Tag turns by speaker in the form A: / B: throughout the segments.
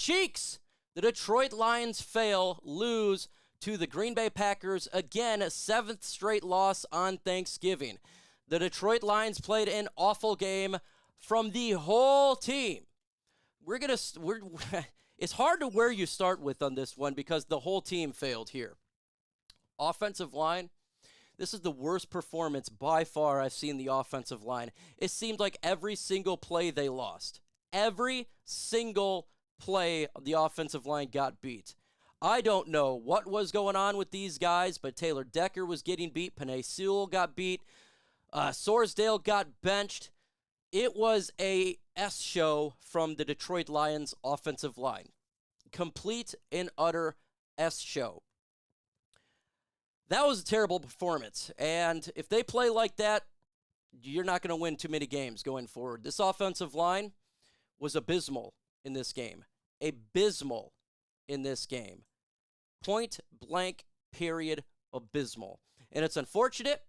A: Cheeks! The Detroit Lions lose to the Green Bay Packers. Again, a 7th straight loss on Thanksgiving. The Detroit Lions played an awful game from the whole team. It's hard to where you start with on this one because the whole team failed here. Offensive line, this is the worst performance by far I've seen the offensive line. It seemed like every single play they lost. Every single play the offensive line got beat. I don't know what was going on with these guys, but Taylor Decker was getting beat. Penei Sewell got beat. Sorsdale got benched. It was a S show from the Detroit Lions offensive line. Complete and utter S show. That was a terrible performance. And if they play like that, you're not going to win too many games going forward. This offensive line was abysmal in this game. Abysmal in this game. Point blank, period, abysmal. And it's unfortunate,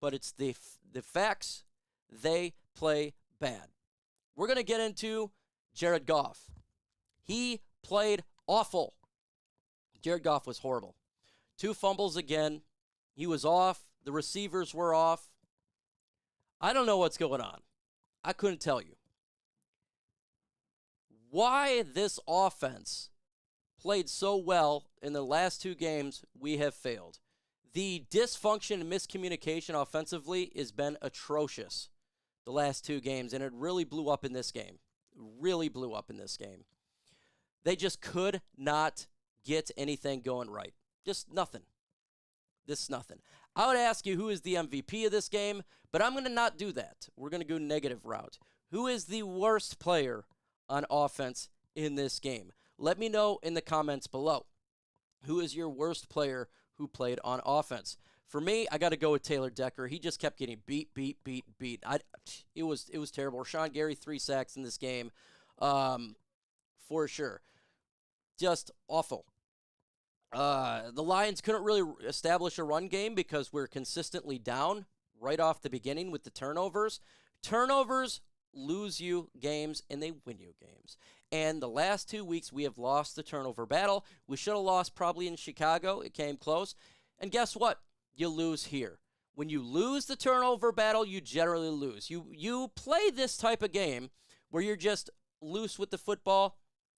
A: but it's the facts. They play bad. We're going to get into Jared Goff. He played awful. Jared Goff was horrible. 2 fumbles again. He was off. The receivers were off. I don't know what's going on. I couldn't tell you. Why this offense played so well in the last 2 games, we have failed. The dysfunction and miscommunication offensively has been atrocious the last 2 games, and it really blew up in this game. Really blew up in this game. They just could not get anything going right. Just nothing. Nothing. I would ask you who is the MVP of this game, but I'm going to not do that. We're going to go negative route. Who is the worst player on offense in this game? Let me know in the comments below. Who is your worst player who played on offense? For me, I got to go with Taylor Decker. He just kept getting beat. It was terrible. Rashawn Gary, 3 sacks in this game, for sure. Just awful. The Lions couldn't really establish a run game because we're consistently down right off the beginning with the turnovers. Turnovers lose you games, and they win you games. And the last 2 weeks, we have lost the turnover battle. We should have lost probably in Chicago. It came close. And guess what? You lose here. When you lose the turnover battle, you generally lose. You play this type of game where you're just loose with the football,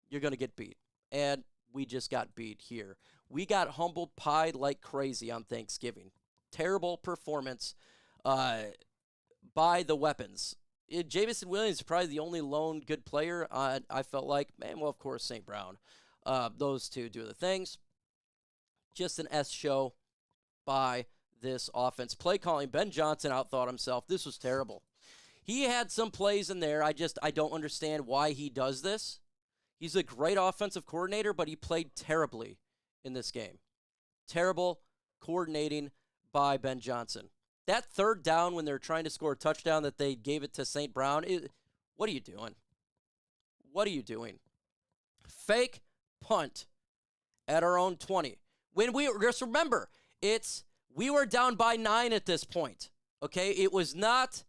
A: you're going to get beat. And we just got beat here. We got humbled pied like crazy on Thanksgiving. Terrible performance by the weapons. Jameson Williams is probably the only lone good player. I felt like, man, well, of course, St. Brown. Those two do the things. Just an S show by this offense. Play calling, Ben Johnson outthought himself. This was terrible. He had some plays in there. I don't understand why he does this. He's a great offensive coordinator, but he played terribly in this game. Terrible coordinating by Ben Johnson. That 3rd down when they're trying to score a touchdown that they gave it to St. Brown, what are you doing? What are you doing? Fake punt at our own 20. When just remember, we were down by 9 at this point. Okay, it was not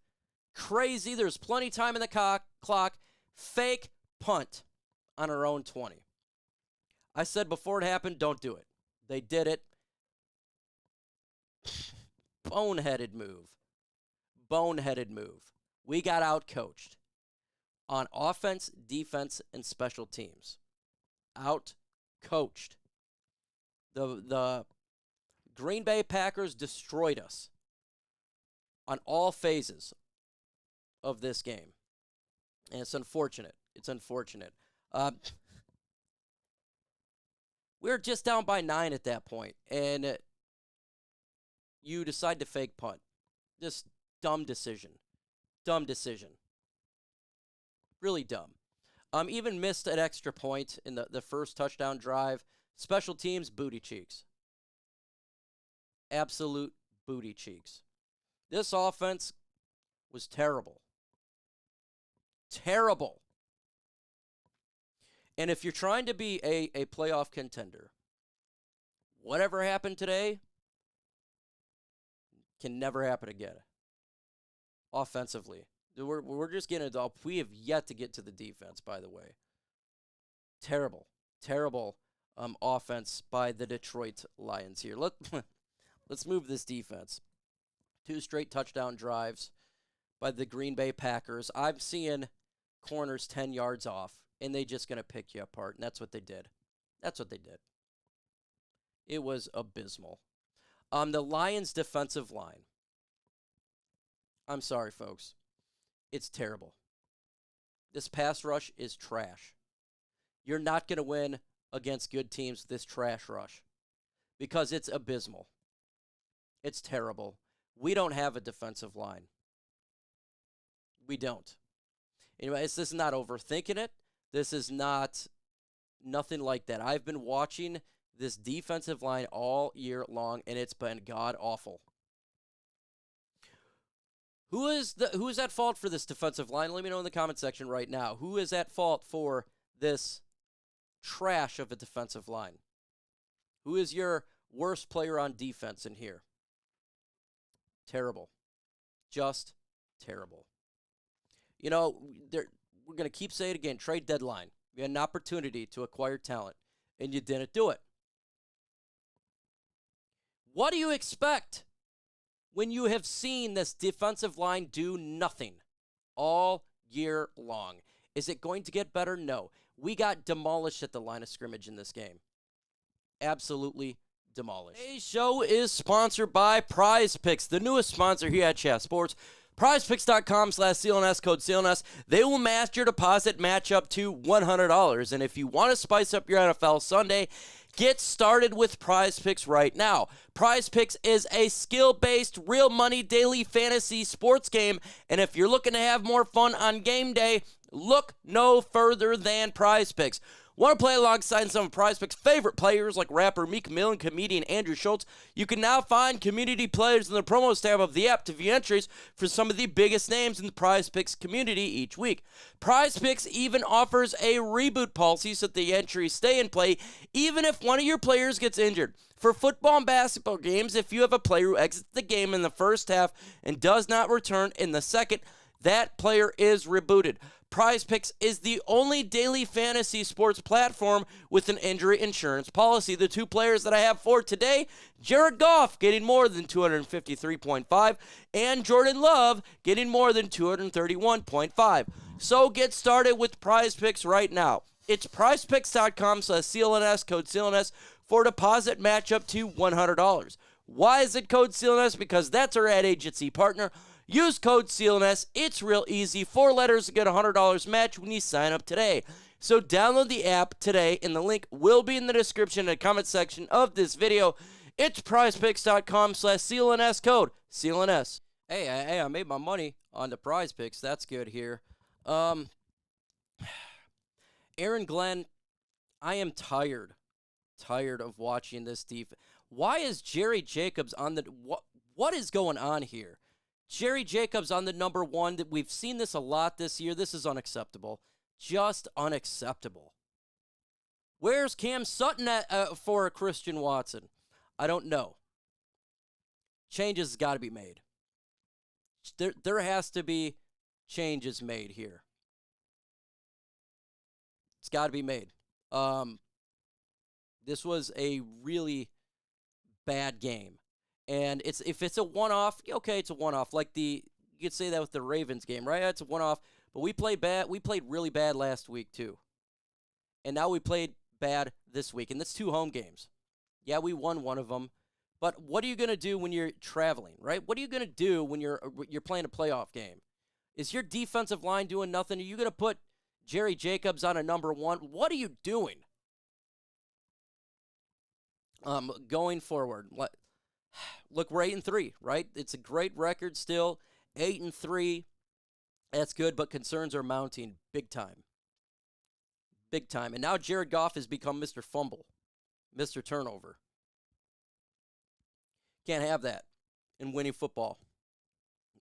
A: crazy. There's plenty of time in the clock. Fake punt on our own 20. I said before it happened, don't do it. They did it. Boneheaded move. Boneheaded move. We got out-coached on offense, defense, and special teams. Out-coached. The Green Bay Packers destroyed us on all phases of this game. And it's unfortunate. It's unfortunate. We were just down by 9 at that point, and you decide to fake punt. Just dumb decision. Dumb decision. Really dumb. Even missed an extra point in the first touchdown drive. Special teams, booty cheeks. Absolute booty cheeks. This offense was terrible. Terrible. And if you're trying to be a playoff contender, whatever happened today can never happen again. Offensively. We're just getting it up. We have yet to get to the defense, by the way. Terrible, terrible offense by the Detroit Lions here. Let's move this defense. 2 straight touchdown drives by the Green Bay Packers. I'm seeing corners 10 yards off, and they just going to pick you apart, and that's what they did. That's what they did. It was abysmal. The Lions' defensive line. I'm sorry, folks. It's terrible. This pass rush is trash. You're not going to win against good teams with this trash rush because it's abysmal. It's terrible. We don't have a defensive line. We don't. Anyway, this is not overthinking it. This is nothing like that. I've been watching this defensive line all year long, and it's been god-awful. Who is at fault for this defensive line? Let me know in the comment section right now. Who is at fault for this trash of a defensive line? Who is your worst player on defense in here? Terrible. Just terrible. You know, we're going to keep saying it again, trade deadline. You had an opportunity to acquire talent, and you didn't do it. What do you expect when you have seen this defensive line do nothing all year long? Is it going to get better? No. We got demolished at the line of scrimmage in this game. Absolutely demolished. Today's show is sponsored by PrizePicks, the newest sponsor here at Chat Sports. PrizePicks.com/CLNS, code CLNS. They will match your deposit match up to $100. And if you want to spice up your NFL Sunday, get started with PrizePicks right now. PrizePicks is a skill-based, real money daily fantasy sports game. And if you're looking to have more fun on game day, look no further than PrizePicks. Want to play alongside some of PrizePicks' favorite players like rapper Meek Mill and comedian Andrew Schultz? You can now find community players in the promos tab of the app to view entries for some of the biggest names in the PrizePicks community each week. PrizePicks even offers a reboot policy so that the entries stay in play even if one of your players gets injured. For football and basketball games, if you have a player who exits the game in the first half and does not return in the second, that player is rebooted. PrizePicks is the only daily fantasy sports platform with an injury insurance policy. The 2 players that I have for today, Jared Goff getting more than 253.5 and Jordan Love getting more than 231.5. So get started with PrizePicks right now. It's PrizePicks.com/CLNS, code CLNS, for deposit match up to $100. Why is it code CLNS? Because that's our ad agency partner. Use code CLNS. It's real easy. 4 letters to get $100 match when you sign up today. So download the app today, and the link will be in the description and comment section of this video. It's PrizePicks.com/CLNS, code CLNS. Hey, I made my money on the PrizePicks. That's good here. Aaron Glenn, I am tired of watching this defense. Why is Jerry Jacobs on the what is going on here? Jerry Jacobs on the number 1. That we've seen this a lot this year. This is unacceptable. Just unacceptable. Where's Cam Sutton at for Christian Watson? I don't know. Changes has got to be made. There has to be changes made here. It's got to be made. This was a really bad game. And if it's a one-off, okay, it's a one-off. Like you could say that with the Ravens game, right? It's a one-off. But we played bad. We played really bad last week too. And now we played bad this week. And that's 2 home games. Yeah, we won one of them. But what are you going to do when you're traveling, right? What are you going to do when you're playing a playoff game? Is your defensive line doing nothing? Are you going to put Jerry Jacobs on a number 1? What are you doing? Going forward, look, we're 8-3, right? It's a great record still, 8-3. That's good, but concerns are mounting big time. Big time. And now Jared Goff has become Mr. Fumble, Mr. Turnover. Can't have that in winning football.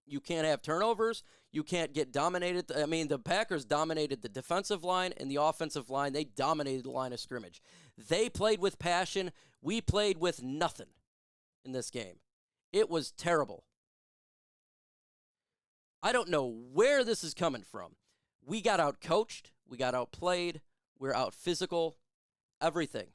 A: You can't have turnovers. You can't get dominated. I mean, the Packers dominated the defensive line and the offensive line. They dominated the line of scrimmage. They played with passion. We played with nothing in this game. It was terrible. I don't know where this is coming from. We got out-coached. We got outplayed. We're out physical, everything.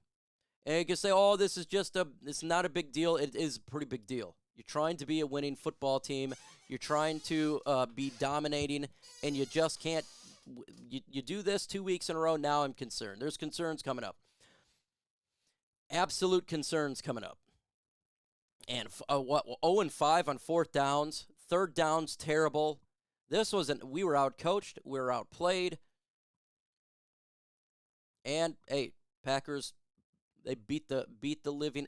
A: And you can say, oh, this is it's not a big deal. It is a pretty big deal. You're trying to be a winning football team. You're trying to be dominating, and you just can't. You do this 2 weeks in a row, now I'm concerned. There's concerns coming up. Absolute concerns coming up. And 0-5 on fourth downs. Third downs, terrible. We were outcoached. We were outplayed. And, hey, Packers, they beat the living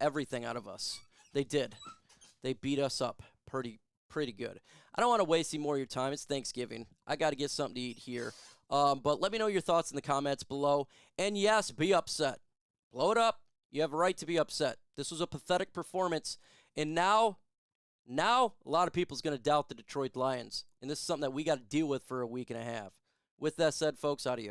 A: everything out of us. They did. They beat us up pretty good. I don't want to waste any more of your time. It's Thanksgiving. I got to get something to eat here. But let me know your thoughts in the comments below. And, yes, be upset. Blow it up. You have a right to be upset. This was a pathetic performance. And now a lot of people's going to doubt the Detroit Lions. And this is something that we got to deal with for a week and a half. With that said, folks, adios.